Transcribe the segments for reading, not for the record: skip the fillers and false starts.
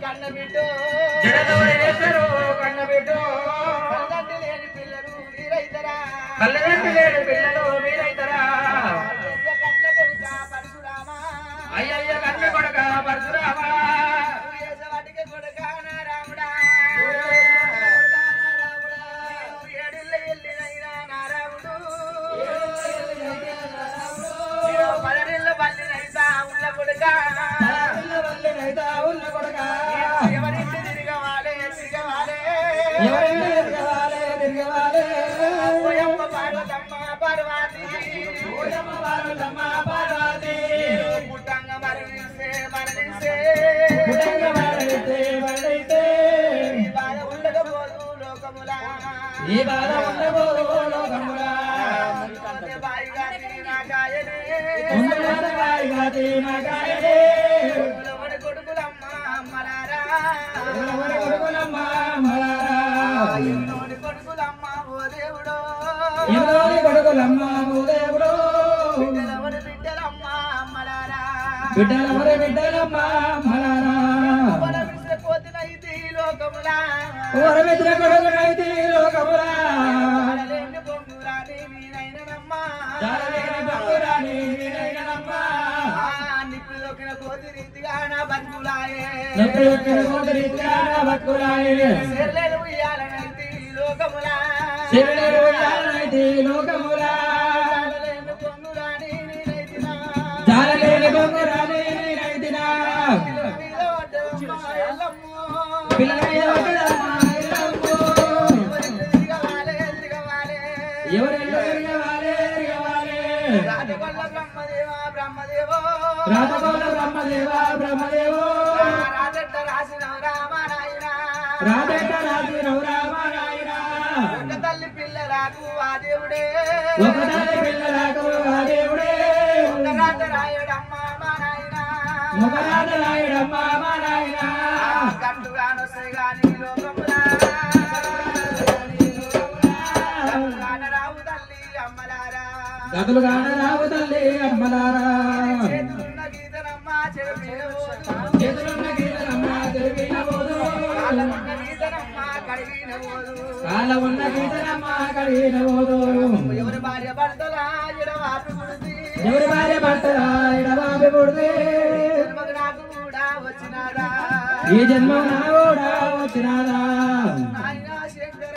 కన్నబిడ్డో జడదవరు చేస్తారు కన్నబిడ్డో తల్లిదండ్రి లేని పిల్లలు మీరైతరా తల్లిదండ్రి లేని పిల్లలు మీరైతరా కన్న కొడుక పరశురామా అయ్యయ్య కన్న కొడుక పరశురామా వాటికి కొడుక నారాముడా ఏడిళ్ళ వెళ్ళినైనా నారాముడు పదరిళ్ళ పల్లినైతా ఉన్న కొడుక ఎవరింటి తిరగవాలే ఓయమ్మ పార్వతమ్మ పార్వతి పుట్టంగ మరణించే ఈ బాధ ఉండకపోదు లోకములా బాయిగా నాకాయనే కొడుకులమ్మ అమ్మలారా కొడుకులమ్మ ఓ దేవుడో బిడ్డలమ్మ అమ్మలారా బిడ్డలమ్మ మలారా పోతున్న ఇది లోకములా వరమిత్ర కొడుకునైతే లోకములా అడలేని బొంగురాని మీనైనమ్మా జాలలేని బంగురాని వినైనమ్మా నిప్పు దొక్కిన కోతి రీతిగా నా బతుకులాయే నొప్పిన కోదరిత్రా బతుకులాయే చెర్లేలు ఉయ్యాలనైతే లోకములా శరణు జాలనైతే లోకములా అడలేని బొంగురాని నేనైతినా జాలలేని బంగురాని వినైతినా మీద పడ్డదమ్మా ఎల్లమ్మో పిల్లల మీద పడ్డదమ్మా ఎల్లమ్మో తిరగవాలే ఎవరెల్లో ఎరగవాలే రాజగొల్ల బ్రహ్మదేవో రాజగోళ బ్రహ్మదేవో రాజట్ట రాసిన రామనాయన రాజట రాజు రామారాయణ ఒక తల్లి పిల్లలకు ఆ దేవుడే ఒకదాని పిల్లలకు ఆ దేవుడే ఒక రాత రాయడమ్మ మా నాయన ముఖరాజ రాయుడమ్మ మా నాయన గట్టుగానొస్తాయి గాని లోకములా రావు తల్లి అమ్మలారా గదులు కాడరావు తల్లి అమ్మలారా చేతులున్న గీతనమ్మ చెవినబోదు చేతులున్న గీతలమ్మ తెలివినబోదు కాళ్ళున్న గీతనమ్మ కడిగినబోదు కాళ్ళ ఉన్న గీతలమ్మ కడిగినబోదు ఎవరి భార్య భర్తలా ఎడవాపి పుడితే ఎవరి భార్య భర్తరా ఇడబాబి పుడితే జన్మకు నాకు కూడా వచ్చినారా ఈ జన్మ నా కూడా వచ్చినాదా నాయన శంకర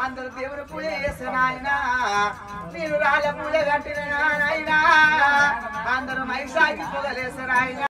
అందరు దేవుని పూజ చేసిన నాయన నేను రాళ్ళ పూజ కట్టిన నాయన అందరూ మైసాకి పొగలేసిన ఆయన